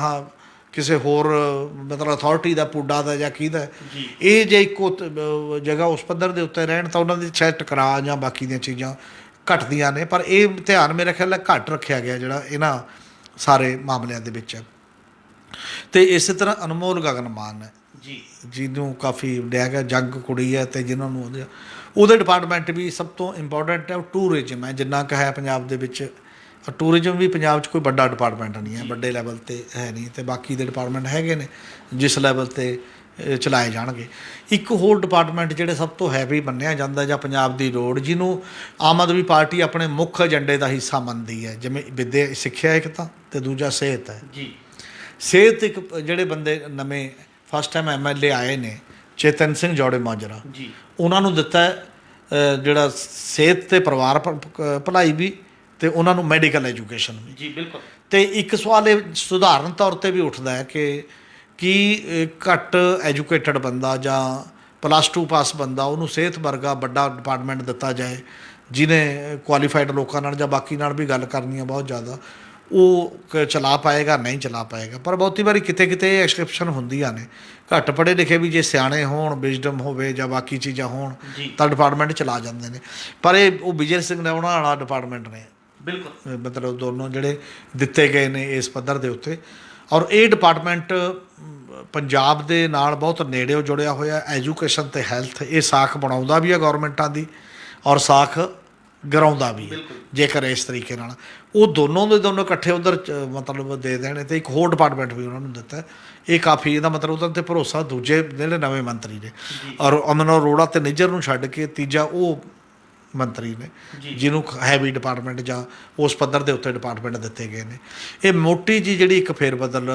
ਕਿਸੇ ਹੋਰ ਮਤਲਬ ਅਥਾਰਟੀ ਦਾ, ਪੂਡਾ ਦਾ ਜਾਂ ਕਿਹਦਾ, ਇਹ ਜੇ ਇੱਕੋ ਜਗ੍ਹਾ ਉਸ ਪੱਧਰ ਦੇ ਉੱਤੇ ਰਹਿਣ ਤਾਂ ਉਹਨਾਂ ਦੀ ਸ਼ਾਇਦ ਟਕਰਾਅ ਜਾਂ ਬਾਕੀ ਦੀਆਂ ਚੀਜ਼ਾਂ ਘਟਦੀਆਂ ਨੇ। ਪਰ ਇਹ ਧਿਆਨ ਮੇਰਾ ਖਿਆਲ ਹੈ ਘੱਟ ਰੱਖਿਆ ਗਿਆ ਜਿਹੜਾ ਇਹਨਾਂ ਸਾਰੇ ਮਾਮਲਿਆਂ ਦੇ ਵਿੱਚ ਹੈ। ਅਤੇ ਇਸੇ ਤਰ੍ਹਾਂ ਅਨਮੋਲ ਗਗਨ ਮਾਨ ਹੈ ਜੀ, ਜਿਹਨੂੰ ਕਾਫੀ ਵਡਿਆ ਗਿਆ, ਜੰਗ ਕੁੜੀ ਹੈ, ਅਤੇ ਜਿਹਨਾਂ ਨੂੰ ਉਹਦੇ ਡਿਪਾਰਟਮੈਂਟ ਵੀ ਸਭ ਤੋਂ ਇੰਪੋਰਟੈਂਟ ਹੈ। ਉਹ ਟੂਰਿਜ਼ਮ ਹੈ, ਜਿੰਨਾ ਕੁ ਹੈ ਪੰਜਾਬ ਦੇ ਵਿੱਚ। ਟੂਰਿਜ਼ਮ ਵੀ ਪੰਜਾਬ 'ਚ ਕੋਈ ਵੱਡਾ ਡਿਪਾਰਟਮੈਂਟ ਨਹੀਂ ਹੈ, ਵੱਡੇ ਲੈਵਲ 'ਤੇ ਹੈ ਨਹੀਂ, ਅਤੇ ਬਾਕੀ ਦੇ ਡਿਪਾਰਟਮੈਂਟ ਹੈਗੇ ਨੇ ਜਿਸ ਲੈਵਲ 'ਤੇ ਚਲਾਏ ਜਾਣਗੇ। ਇੱਕ ਹੋਰ ਡਿਪਾਰਟਮੈਂਟ ਜਿਹੜੇ ਸਭ ਤੋਂ ਹੈਵੀ ਮੰਨਿਆ ਜਾਂਦਾ ਜਾਂ ਪੰਜਾਬ ਦੀ ਲੋੜ, ਜਿਹਨੂੰ ਆਮ ਆਦਮੀ ਪਾਰਟੀ ਆਪਣੇ ਮੁੱਖ ਏਜੰਡੇ ਦਾ ਹਿੱਸਾ ਮੰਨਦੀ ਹੈ, ਜਿਵੇਂ ਵਿੱਦਿਆ ਸਿੱਖਿਆ ਇੱਕ ਤਾਂ, ਅਤੇ ਦੂਜਾ ਸਿਹਤ ਹੈ ਜੀ। ਸਿਹਤ ਇੱਕ ਜਿਹੜੇ ਬੰਦੇ ਨਵੇਂ ਫਸਟ ਟਾਈਮ MLA ਆਏ ਨੇ, ਚੇਤਨ ਸਿੰਘ ਜੌੜੇ ਮਾਜਰਾ ਜੀ, ਉਹਨਾਂ ਨੂੰ ਦਿੱਤਾ ਜਿਹੜਾ ਸਿਹਤ ਤੇ ਪਰਿਵਾਰ ਭਲਾਈ ਵੀ, ਅਤੇ ਉਹਨਾਂ ਨੂੰ ਮੈਡੀਕਲ ਐਜੂਕੇਸ਼ਨ ਵੀ। ਜੀ ਬਿਲਕੁਲ। ਅਤੇ ਇੱਕ ਸਵਾਲ ਇਹ ਸੁਧਾਰਨ ਤੌਰ 'ਤੇ ਵੀ ਉੱਠਦਾ ਹੈ ਕਿ ਕੀ ਘੱਟ ਐਜੂਕੇਟਡ ਬੰਦਾ ਜਾਂ +2 ਪਾਸ ਬੰਦਾ, ਉਹਨੂੰ ਸਿਹਤ ਵਰਗਾ ਵੱਡਾ ਡਿਪਾਰਟਮੈਂਟ ਦਿੱਤਾ ਜਾਏ, ਜਿਹਨੇ ਕੁਆਲੀਫਾਈਡ ਲੋਕਾਂ ਨਾਲ ਜਾਂ ਬਾਕੀ ਨਾਲ ਵੀ ਗੱਲ ਕਰਨੀ ਹੈ ਬਹੁਤ ਜ਼ਿਆਦਾ, ਉਹ ਚਲਾ ਪਾਏਗਾ? ਨਹੀਂ ਚਲਾ ਪਾਏਗਾ। ਪਰ ਬਹੁਤੀ ਵਾਰੀ ਕਿਤੇ ਕਿਤੇ ਇਹ ਐਕਸੈਪਸ਼ਨ ਹੁੰਦੀਆਂ ਨੇ, ਘੱਟ ਪੜ੍ਹੇ ਲਿਖੇ ਵੀ ਜੇ ਸਿਆਣੇ ਹੋਣ, ਵਿਜ਼ਡਮ ਹੋਵੇ ਜਾਂ ਬਾਕੀ ਚੀਜ਼ਾਂ ਹੋਣ, ਤਾਂ ਡਿਪਾਰਟਮੈਂਟ ਚਲਾ ਜਾਂਦੇ ਨੇ। ਪਰ ਇਹ ਉਹ ਵਿਜੇ ਸਿੰਘ ਨੇ ਉਹਨਾਂ ਵਾਲਾ ਡਿਪਾਰਟਮੈਂਟ ਨੇ, ਬਿਲਕੁਲ, ਮਤਲਬ ਦੋਨੋਂ ਜਿਹੜੇ ਦਿੱਤੇ ਗਏ ਨੇ ਇਸ ਪੱਧਰ ਦੇ ਉੱਤੇ। ਔਰ ਇਹ ਡਿਪਾਰਟਮੈਂਟ ਪੰਜਾਬ ਦੇ ਨਾਲ ਬਹੁਤ ਨੇੜਿਓਂ ਜੁੜਿਆ ਹੋਇਆ। ਐਜੂਕੇਸ਼ਨ ਅਤੇ ਹੈਲਥ ਇਹ ਸਾਖ ਬਣਾਉਂਦਾ ਵੀ ਹੈ ਗੌਰਮੈਂਟਾਂ ਦੀ, ਔਰ ਸਾਖ ਗਿਰਾਉਂਦਾ ਵੀ ਹੈ। ਜੇਕਰ ਇਸ ਤਰੀਕੇ ਨਾਲ ਉਹ ਦੋਨੋਂ ਦੇ ਦੋਨੋਂ ਇਕੱਠੇ ਉੱਧਰ ਮਤਲਬ ਦੇ ਦੇਣ, ਅਤੇ ਇੱਕ ਹੋਰ ਡਿਪਾਰਟਮੈਂਟ ਵੀ ਉਹਨਾਂ ਨੂੰ ਦਿੱਤਾ, ਇਹ ਕਾਫੀ, ਇਹਦਾ ਮਤਲਬ ਉਹਦੇ 'ਤੇ ਭਰੋਸਾ ਦੂਜੇ ਜਿਹੜੇ ਨਵੇਂ ਮੰਤਰੀ ਨੇ, ਔਰ ਅਮਨ ਅਰੋੜਾ ਅਤੇ ਨਿੱਜਰ ਨੂੰ ਛੱਡ ਕੇ ਤੀਜਾ ਉਹ ਮੰਤਰੀ ਨੇ ਜਿਹਨੂੰ ਹੈਵੀ ਡਿਪਾਰਟਮੈਂਟ ਜਾਂ ਉਸ ਪੱਧਰ ਦੇ ਉੱਤੇ ਡਿਪਾਰਟਮੈਂਟ ਦਿੱਤੇ ਗਏ ਨੇ। ਇਹ ਮੋਟੀ ਜੀ ਜਿਹੜੀ ਇੱਕ ਫੇਰਬਦਲ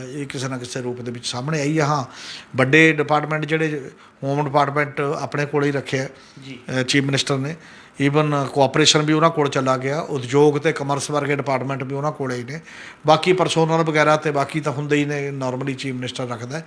ਇਹ ਕਿਸੇ ਨਾ ਕਿਸੇ ਰੂਪ ਦੇ ਵਿੱਚ ਸਾਹਮਣੇ ਆਈ ਹੈ। ਹਾਂ, ਵੱਡੇ ਡਿਪਾਰਟਮੈਂਟ ਜਿਹੜੇ ਹੋਮ ਡਿਪਾਰਟਮੈਂਟ ਆਪਣੇ ਕੋਲ ਹੀ ਰੱਖਿਆ ਚੀਫ ਮਿਨਿਸਟਰ ਨੇ, ਈਵਨ ਕੋਆਪਰੇਸ਼ਨ ਵੀ ਉਹਨਾਂ ਕੋਲ ਚਲਾ ਗਿਆ, ਉਦਯੋਗ ਅਤੇ ਕਮਰਸ ਵਰਗੇ ਡਿਪਾਰਟਮੈਂਟ ਵੀ ਉਹਨਾਂ ਕੋਲ ਹੀ ਨੇ। ਬਾਕੀ ਪਰਸੋਨਲ ਵਗੈਰਾ ਅਤੇ ਬਾਕੀ ਤਾਂ ਹੁੰਦੇ ਹੀ ਨੇ, ਨੋਰਮਲੀ ਚੀਫ ਮਿਨਿਸਟਰ ਰੱਖਦਾ,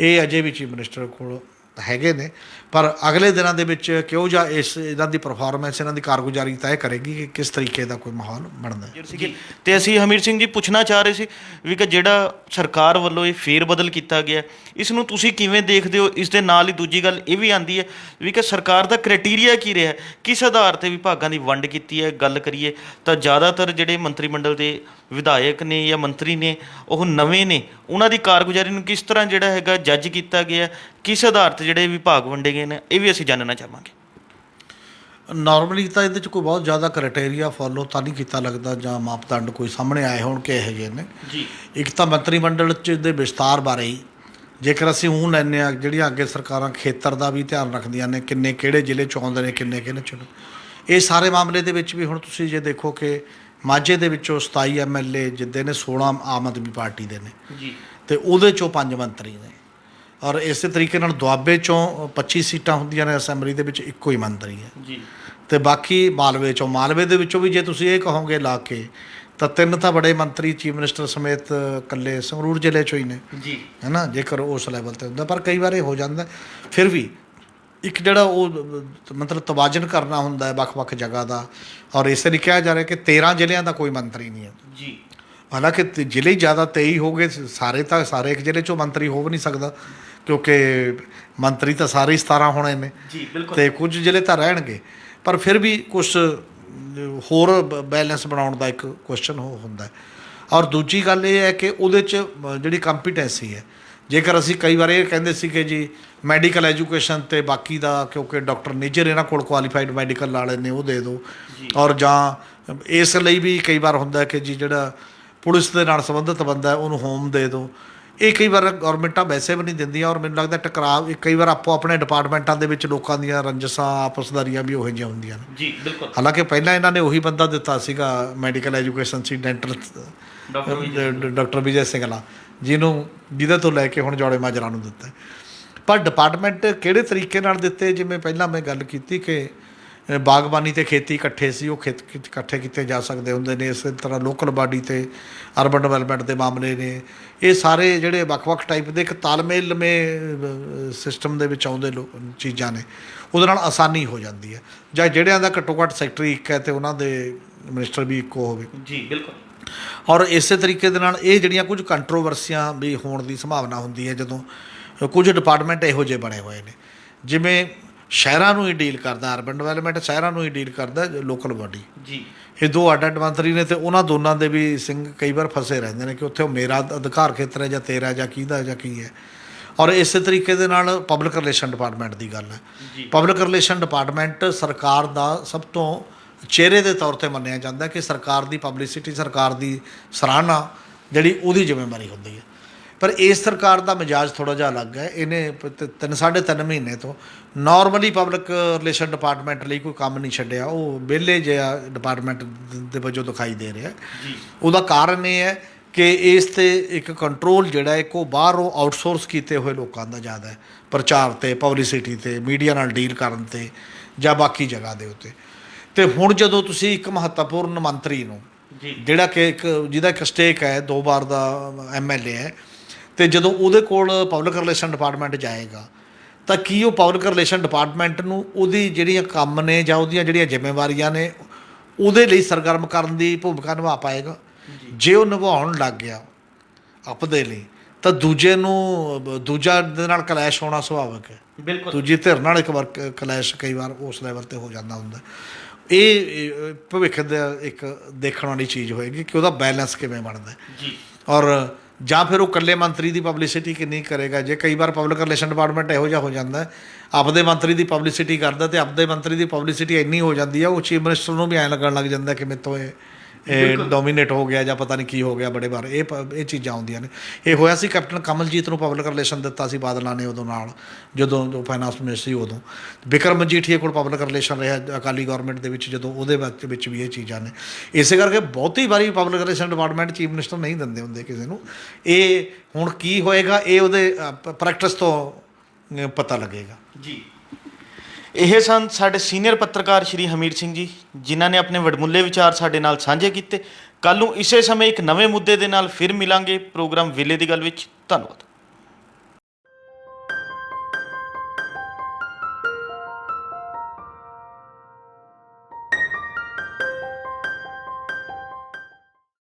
ਇਹ ਅਜੇ ਵੀ ਚੀਫ ਮਿਨਿਸਟਰ ਕੋਲ ਹੈਗੇ ਨੇ। ਪਰ ਅਗਲੇ ਦਿਨਾਂ ਦੇ ਵਿੱਚ ਕਿਉਂ ਜਾਂ ਇਹਨਾਂ ਦੀ ਪਰਫਾਰਮੈਂਸ, ਇਹਨਾਂ ਦੀ ਕਾਰਗੁਜ਼ਾਰੀ ਤੈਅ ਕਰੇਗੀ ਕਿ ਕਿਸ ਤਰੀਕੇ ਦਾ ਕੋਈ ਮਾਹੌਲ ਬਣਦਾ ਹੈ। ਤੇ ਅਸੀਂ ਹਮੀਰ ਸਿੰਘ ਜੀ ਪੁੱਛਣਾ ਚਾਹ ਰਹੇ ਸੀ ਵੀ ਕਿ ਜਿਹੜਾ ਸਰਕਾਰ ਵੱਲੋਂ ਇਹ ਫੇਰ ਬਦਲ ਕੀਤਾ ਗਿਆ, ਇਸ ਨੂੰ ਤੁਸੀਂ ਕਿਵੇਂ ਦੇਖਦੇ ਹੋ? ਇਸ ਦੇ ਨਾਲ ਹੀ ਦੂਜੀ ਗੱਲ ਇਹ ਵੀ ਆਉਂਦੀ ਹੈ ਵੀ ਕਿ ਸਰਕਾਰ ਦਾ ਕ੍ਰਾਈਟੇਰੀਆ ਕੀ ਰਿਹਾ, ਕਿਸ ਆਧਾਰ 'ਤੇ ਵਿਭਾਗਾਂ ਦੀ ਵੰਡ ਕੀਤੀ ਹੈ? ਗੱਲ ਕਰੀਏ ਤਾਂ ਜ਼ਿਆਦਾਤਰ ਜਿਹੜੇ ਮੰਤਰੀ ਮੰਡਲ ਦੇ ਵਿਧਾਇਕ ਨੇ ਜਾਂ ਮੰਤਰੀ ਨੇ ਉਹ ਨਵੇਂ ਨੇ, ਉਹਨਾਂ ਦੀ ਕਾਰਗੁਜ਼ਾਰੀ ਨੂੰ ਕਿਸ ਤਰ੍ਹਾਂ ਜਿਹੜਾ ਹੈਗਾ ਜੱਜ ਕੀਤਾ ਗਿਆ, ਕਿਸ ਆਧਾਰ 'ਤੇ ਜਿਹੜੇ ਵਿਭਾਗ ਵੰਡੇ ਗਏ ਨੇ, ਇਹ ਵੀ ਅਸੀਂ ਜਾਣਨਾ ਚਾਹਾਂਗੇ। ਨੋਰਮਲੀ ਤਾਂ ਇਹਦੇ 'ਚ ਕੋਈ ਬਹੁਤ ਜ਼ਿਆਦਾ ਕ੍ਰਾਈਟੇਰੀਆ ਫੋਲੋ ਤਾਂ ਨਹੀਂ ਕੀਤਾ ਲੱਗਦਾ, ਜਾਂ ਮਾਪਦੰਡ ਕੋਈ ਸਾਹਮਣੇ ਆਏ ਹੋਣ ਕਿ ਇਹੋ ਜਿਹੇ ਨੇ ਜੀ। ਇੱਕ ਤਾਂ ਮੰਤਰੀ ਮੰਡਲ 'ਚ ਦੇ ਵਿਸਤਾਰ ਬਾਰੇ ਹੀ ਜੇਕਰ ਅਸੀਂ ਲੈਂਦੇ ਹਾਂ, ਜਿਹੜੀਆਂ ਅੱਗੇ ਸਰਕਾਰਾਂ ਖੇਤਰ ਦਾ ਵੀ ਧਿਆਨ ਰੱਖਦੀਆਂ ਨੇ, ਕਿੰਨੇ ਕਿਹੜੇ ਜ਼ਿਲ੍ਹੇ 'ਚ ਆਉਂਦੇ ਨੇ, ਕਿੰਨੇ ਕਿਹਨੇ 'ਚ, ਇਹ ਸਾਰੇ ਮਾਮਲੇ ਦੇ ਵਿੱਚ ਵੀ ਹੁਣ ਤੁਸੀਂ ਜੇ ਦੇਖੋ ਕਿ ਮਾਝੇ ਦੇ ਵਿੱਚੋਂ 27 MLA ਜਿੱਦੇ ਨੇ, 16 ਆਮ ਆਦਮੀ ਪਾਰਟੀ ਦੇ ਨੇ ਜੀ, ਅਤੇ ਉਹਦੇ 'ਚੋਂ 5 ਮੰਤਰੀ ਨੇ। ਔਰ ਇਸੇ ਤਰੀਕੇ ਨਾਲ ਦੁਆਬੇ 'ਚੋਂ 25 ਸੀਟਾਂ ਹੁੰਦੀਆਂ ਨੇ ਅਸੈਂਬਲੀ ਦੇ ਵਿੱਚ, ਇੱਕੋ ਹੀ ਮੰਤਰੀ ਹੈ ਜੀ। ਅਤੇ ਬਾਕੀ ਮਾਲਵੇ 'ਚੋਂ, ਮਾਲਵੇ ਦੇ ਵਿੱਚੋਂ ਵੀ ਜੇ ਤੁਸੀਂ ਇਹ ਕਹੋਗੇ ਲਾ ਕੇ, ਤਾਂ 3 ਤਾਂ ਬੜੇ ਮੰਤਰੀ ਚੀਫ ਮਿਨਿਸਟਰ ਸਮੇਤ ਇਕੱਲੇ ਸੰਗਰੂਰ ਜ਼ਿਲ੍ਹੇ 'ਚੋਂ ਹੀ ਨੇ ਜੀ, ਹੈ ਨਾ, ਜੇਕਰ ਉਸ ਲੈਵਲ 'ਤੇ ਹੁੰਦਾ। ਪਰ ਕਈ ਵਾਰ ਇਹ ਹੋ ਜਾਂਦਾ, ਫਿਰ ਵੀ ਇੱਕ ਜਿਹੜਾ ਉਹ ਮਤਲਬ ਤਵਾਜ਼ਨ ਕਰਨਾ ਹੁੰਦਾ ਹੈ ਵੱਖ-ਵੱਖ ਜਗ੍ਹਾ ਦਾ। ਔਰ ਇਸੇ ਲਈ ਕਿਹਾ ਜਾ ਰਿਹਾ ਕਿ 13 ਜ਼ਿਲ੍ਹਿਆਂ ਦਾ ਕੋਈ ਮੰਤਰੀ ਨਹੀਂ ਹੈ ਜੀ। ਹਾਲਾਂਕਿ ਜ਼ਿਲ੍ਹੇ ਹੀ ਜ਼ਿਆਦਾ 23 ਹੋ ਗਏ, ਸਾਰੇ ਇੱਕ ਜ਼ਿਲ੍ਹੇ 'ਚੋਂ ਮੰਤਰੀ ਹੋ ਵੀ ਨਹੀਂ ਸਕਦਾ, ਕਿਉਂਕਿ ਮੰਤਰੀ ਤਾਂ ਸਾਰੇ ਹੀ 17 ਹੋਣੇ ਨੇ ਜੀ, ਅਤੇ ਕੁਝ ਜ਼ਿਲ੍ਹੇ ਤਾਂ ਰਹਿਣਗੇ। ਪਰ ਫਿਰ ਵੀ ਕੁਛ ਹੋਰ ਬੈਲੈਂਸ ਬਣਾਉਣ ਦਾ ਇੱਕ ਕੁਐਸਚਨ ਹੁੰਦਾ। ਔਰ ਦੂਜੀ ਗੱਲ ਇਹ ਹੈ ਕਿ ਉਹਦੇ 'ਚ ਜਿਹੜੀ ਕੰਪੀਟੈਂਸੀ ਹੈ, ਜੇਕਰ ਅਸੀਂ ਕਈ ਵਾਰ ਇਹ ਕਹਿੰਦੇ ਸੀ ਕਿ ਜੀ ਮੈਡੀਕਲ ਐਜੂਕੇਸ਼ਨ ਅਤੇ ਬਾਕੀ ਦਾ, ਕਿਉਂਕਿ ਡਾਕਟਰ ਨਿੱਜਰ ਇਹਨਾਂ ਕੋਲ ਕੁਆਲੀਫਾਈਡ ਮੈਡੀਕਲ ਵਾਲੇ ਨੇ, ਉਹ ਦੇ ਦਿਓ। ਔਰ ਜਾਂ ਇਸ ਲਈ ਵੀ ਕਈ ਵਾਰ ਹੁੰਦਾ ਕਿ ਜੀ ਜਿਹੜਾ ਪੁਲਿਸ ਦੇ ਨਾਲ ਸੰਬੰਧਿਤ ਬੰਦਾ ਉਹਨੂੰ ਹੋਮ ਦੇ ਦਿਓ। ਇਹ ਕਈ ਵਾਰ ਗੌਰਮੈਂਟਾਂ ਵੈਸੇ ਵੀ ਨਹੀਂ ਦਿੰਦੀਆਂ, ਔਰ ਮੈਨੂੰ ਲੱਗਦਾ ਟਕਰਾਅ ਕਈ ਵਾਰ ਆਪੋ ਆਪਣੇ ਡਿਪਾਰਟਮੈਂਟਾਂ ਦੇ ਵਿੱਚ ਲੋਕਾਂ ਦੀਆਂ ਰੰਜਿਸ਼ਾਂ, ਆਪਸਦਾਰੀਆਂ ਵੀ ਉਹੋ ਜਿਹੀਆਂ ਹੁੰਦੀਆਂ ਨੇ ਜੀ, ਬਿਲਕੁਲ। ਹਾਲਾਂਕਿ ਪਹਿਲਾਂ ਇਹਨਾਂ ਨੇ ਉਹੀ ਬੰਦਾ ਦਿੱਤਾ ਸੀਗਾ ਮੈਡੀਕਲ ਐਜੂਕੇਸ਼ਨ ਸੀ, ਡੈਂਟਲ ਡਾਕਟਰ ਵਿਜੇ ਸਿੰਘਲਾ, ਜਿਹਦੇ ਤੋਂ ਲੈ ਕੇ ਹੁਣ ਜੌੜੇ ਮਾਜਰਾ ਨੂੰ ਦਿੱਤਾ। ਪਰ ਡਿਪਾਰਟਮੈਂਟ ਕਿਹੜੇ ਤਰੀਕੇ ਨਾਲ ਦਿੱਤੇ, ਜਿਵੇਂ ਪਹਿਲਾਂ ਮੈਂ ਗੱਲ ਕੀਤੀ ਕਿ ਬਾਗਬਾਨੀ ਅਤੇ ਖੇਤੀ ਇਕੱਠੇ ਸੀ, ਉਹ ਇਕੱਠੇ ਕੀਤੇ ਜਾ ਸਕਦੇ ਹੁੰਦੇ ਨੇ। ਇਸੇ ਤਰ੍ਹਾਂ ਲੋਕਲ ਬਾਡੀ ਅਤੇ ਅਰਬਨ ਡਿਵੈਲਪਮੈਂਟ ਦੇ ਮਾਮਲੇ ਨੇ, ਇਹ ਸਾਰੇ ਜਿਹੜੇ ਵੱਖ-ਵੱਖ ਟਾਈਪ ਦੇ ਇੱਕ ਤਾਲਮੇਲਮੇ ਸਿਸਟਮ ਦੇ ਵਿੱਚ ਆਉਂਦੇ ਚੀਜ਼ਾਂ ਨੇ, ਉਹਦੇ ਨਾਲ ਆਸਾਨੀ ਹੋ ਜਾਂਦੀ ਹੈ। ਜਾਂ ਜਿਹੜਿਆਂ ਦਾ ਘੱਟੋ ਘੱਟ ਸੈਕਟਰੀ ਇੱਕ ਹੈ ਅਤੇ ਉਹਨਾਂ ਦੇ ਮਿਨਿਸਟਰ ਵੀ ਇੱਕੋ ਹੋਵੇ ਜੀ, ਬਿਲਕੁਲ। ਔਰ ਇਸੇ ਤਰੀਕੇ ਦੇ ਨਾਲ ਇਹ ਜਿਹੜੀਆਂ ਕੁਝ ਕੰਟਰੋਵਰਸੀਆਂ ਵੀ ਹੋਣ ਦੀ ਸੰਭਾਵਨਾ ਹੁੰਦੀ ਹੈ, ਜਦੋਂ ਕੁਝ ਡਿਪਾਰਟਮੈਂਟ ਇਹੋ ਜਿਹੇ ਬਣੇ ਹੋਏ ਨੇ, ਜਿਵੇਂ ਸ਼ਹਿਰਾਂ ਨੂੰ ਹੀ ਡੀਲ ਕਰਦਾ, ਅਰਬਨ ਡਿਵੈਲਪਮੈਂਟ ਸ਼ਹਿਰਾਂ ਨੂੰ ਹੀ ਡੀਲ ਕਰਦਾ ਲੋਕਲ ਬਾਡੀ ਜੀ। ਇਹ ਦੋ ਅੱਡ ਮੰਤਰੀ ਨੇ, ਅਤੇ ਉਹਨਾਂ ਦੋਨਾਂ ਦੇ ਵੀ ਸਿੰਘ ਕਈ ਵਾਰ ਫਸੇ ਰਹਿੰਦੇ ਨੇ ਕਿ ਉੱਥੇ ਉਹ ਮੇਰਾ ਅਧਿਕਾਰ ਖੇਤਰ ਹੈ ਜਾਂ ਤੇਰਾ, ਜਾਂ ਕਿਹਦਾ ਜਾਂ ਕੀ ਹੈ। ਔਰ ਇਸੇ ਤਰੀਕੇ ਦੇ ਨਾਲ ਪਬਲਿਕ ਰਿਲੇਸ਼ਨ ਡਿਪਾਰਟਮੈਂਟ ਦੀ ਗੱਲ ਹੈ। ਪਬਲਿਕ ਰਿਲੇਸ਼ਨ ਡਿਪਾਰਟਮੈਂਟ ਸਰਕਾਰ ਦਾ ਸਭ ਤੋਂ ਚਿਹਰੇ ਦੇ ਤੌਰ 'ਤੇ ਮੰਨਿਆ ਜਾਂਦਾ ਕਿ ਸਰਕਾਰ ਦੀ ਪਬਲਿਸਿਟੀ, ਸਰਕਾਰ ਦੀ ਸਰਾਹਨਾ ਜਿਹੜੀ ਉਹਦੀ ਜ਼ਿੰਮੇਵਾਰੀ ਹੁੰਦੀ ਹੈ। ਪਰ ਇਸ ਸਰਕਾਰ ਦਾ ਮਿਜਾਜ ਥੋੜ੍ਹਾ ਜਿਹਾ ਅਲੱਗ ਹੈ। ਇਹਨੇ 3.5 ਮਹੀਨੇ ਤੋਂ ਨਾਰਮਲੀ ਪਬਲਿਕ ਰਿਲੇਸ਼ਨ ਡਿਪਾਰਟਮੈਂਟ ਲਈ ਕੋਈ ਕੰਮ ਨਹੀਂ ਛੱਡਿਆ। ਉਹ ਵਿਹਲੇ ਜਿਹਾ ਡਿਪਾਰਟਮੈਂਟ ਦੇ ਵਜੋਂ ਦਿਖਾਈ ਦੇ ਰਿਹਾ। ਉਹਦਾ ਕਾਰਨ ਇਹ ਹੈ ਕਿ ਇਸ 'ਤੇ ਇੱਕ ਕੰਟਰੋਲ ਜਿਹੜਾ ਇੱਕ ਉਹ ਬਾਹਰੋਂ ਆਊਟਸੋਰਸ ਕੀਤੇ ਹੋਏ ਲੋਕਾਂ ਦਾ ਜ਼ਿਆਦਾ ਹੈ, ਪ੍ਰਚਾਰ 'ਤੇ, ਪਬਲਿਸਿਟੀ 'ਤੇ, ਮੀਡੀਆ ਨਾਲ ਡੀਲ ਕਰਨ 'ਤੇ ਜਾਂ ਬਾਕੀ ਜਗ੍ਹਾ ਦੇ ਉੱਤੇ। ਅਤੇ ਹੁਣ ਜਦੋਂ ਤੁਸੀਂ ਇੱਕ ਮਹੱਤਵਪੂਰਨ ਮੰਤਰੀ ਨੂੰ ਜਿਹੜਾ ਕਿ ਜਿਹਦਾ ਇੱਕ ਸਟੇਕ ਹੈ, 2 ਵਾਰ ਦਾ MLA ਹੈ, ਅਤੇ ਜਦੋਂ ਉਹਦੇ ਕੋਲ ਪਬਲਿਕ ਰਿਲੇਸ਼ਨ ਡਿਪਾਰਟਮੈਂਟ ਜਾਏਗਾ ਤਾਂ ਕੀ ਉਹ ਪਬਲਿਕ ਰਿਲੇਸ਼ਨ ਡਿਪਾਰਟਮੈਂਟ ਨੂੰ ਉਹਦੀ ਜਿਹੜੀਆਂ ਕੰਮ ਨੇ ਜਾਂ ਉਹਦੀਆਂ ਜਿਹੜੀਆਂ ਜ਼ਿੰਮੇਵਾਰੀਆਂ ਨੇ ਉਹਦੇ ਲਈ ਸਰਗਰਮ ਕਰਨ ਦੀ ਭੂਮਿਕਾ ਨਿਭਾ ਪਾਏਗਾ? ਜੇ ਉਹ ਨਿਭਾਉਣ ਲੱਗ ਗਿਆ ਆਪਦੇ ਲਈ ਤਾਂ ਦੂਜਾ ਦੇ ਨਾਲ ਕਲੈਸ਼ ਹੋਣਾ ਸੁਭਾਵਿਕ ਹੈ। ਬਿਲਕੁਲ, ਦੂਜੀ ਧਿਰ ਨਾਲ ਇੱਕ ਵਾਰ ਕਲੈਸ਼ ਕਈ ਵਾਰ ਉਸ ਲੈਵਲ 'ਤੇ ਹੋ ਜਾਂਦਾ ਹੁੰਦਾ। ਇਹ ਭਵਿੱਖ ਦਾ ਇੱਕ ਦੇਖਣ ਵਾਲੀ ਚੀਜ਼ ਹੋਏਗੀ ਕਿ ਉਹਦਾ ਬੈਲੈਂਸ ਕਿਵੇਂ ਬਣਦਾ ਜੀ, ਔਰ ਜਾਂ ਫਿਰ ਉਹ ਇਕੱਲੇ ਮੰਤਰੀ ਦੀ ਪਬਲਿਸਿਟੀ ਕਿੰਨੀ ਕਰੇਗਾ। ਜੇ ਕਈ ਵਾਰ ਪਬਲਿਕ ਰਿਲੇਸ਼ਨ ਡਿਪਾਰਟਮੈਂਟ ਇਹੋ ਜਿਹਾ ਹੋ ਜਾਂਦਾ, ਆਪਦੇ ਮੰਤਰੀ ਦੀ ਪਬਲਿਸਿਟੀ ਕਰਦਾ ਅਤੇ ਆਪਦੇ ਮੰਤਰੀ ਦੀ ਪਬਲਿਸਿਟੀ ਇੰਨੀ ਹੋ ਜਾਂਦੀ ਆ ਉਹ ਚੀਫ ਮਿਨਿਸਟਰ ਨੂੰ ਵੀ ਐਂ ਲੱਗਣ ਲੱਗ ਜਾਂਦਾ ਕਿ ਮੇਰੇ ਤੋਂ ਇਹ ਡੋਮੀਨੇਟ ਹੋ ਗਿਆ ਜਾਂ ਪਤਾ ਨਹੀਂ ਕੀ ਹੋ ਗਿਆ। ਬੜੇ ਵਾਰ ਇਹ ਚੀਜ਼ਾਂ ਆਉਂਦੀਆਂ ਨੇ। ਇਹ ਹੋਇਆ ਸੀ ਕੈਪਟਨ ਕਮਲਜੀਤ ਨੂੰ ਪਬਲਿਕ ਰਿਲੇਸ਼ਨ ਦਿੱਤਾ ਸੀ ਬਾਦਲਾਂ ਨੇ ਉਦੋਂ, ਨਾਲ ਜਦੋਂ ਫਾਈਨਾਂਸ ਮਿਨਿਸਟਰ ਸੀ ਉਦੋਂ। ਬਿਕਰਮ ਮਜੀਠੀਆ ਕੋਲ ਪਬਲਿਕ ਰਿਲੇਸ਼ਨ ਰਿਹਾ ਅਕਾਲੀ ਗੌਰਮੈਂਟ ਦੇ ਵਿੱਚ, ਜਦੋਂ ਉਹਦੇ ਵਿੱਚ ਵੀ ਇਹ ਚੀਜ਼ਾਂ ਨੇ। ਇਸੇ ਕਰਕੇ ਬਹੁਤੀ ਵਾਰੀ public relation department chief minister ਨਹੀਂ ਦਿੰਦੇ ਹੁੰਦੇ ਕਿਸੇ ਨੂੰ। ਇਹ ਹੁਣ ਕੀ ਹੋਏਗਾ ਇਹ ਉਹਦੇ ਪ੍ਰੈਕਟਿਸ ਤੋਂ ਪਤਾ ਲੱਗੇਗਾ ਜੀ। ਇਹ ਸਨ ਸਾਡੇ ਸੀਨੀਅਰ ਪੱਤਰਕਾਰ ਸ਼੍ਰੀ ਹਮੀਰ ਸਿੰਘ ਜੀ, ਜਿਨ੍ਹਾਂ ਨੇ ਆਪਣੇ ਵਡਮੁੱਲੇ ਵਿਚਾਰ ਸਾਡੇ ਨਾਲ ਸਾਂਝੇ ਕੀਤੇ। ਕੱਲ੍ਹ ਨੂੰ ਇਸੇ ਸਮੇਂ ਇੱਕ ਨਵੇਂ ਮੁੱਦੇ ਦੇ ਨਾਲ ਫਿਰ ਮਿਲਾਂਗੇ ਪ੍ਰੋਗਰਾਮ ਵੇਲੇ ਦੀ ਗੱਲ ਵਿੱਚ। ਧੰਨਵਾਦ।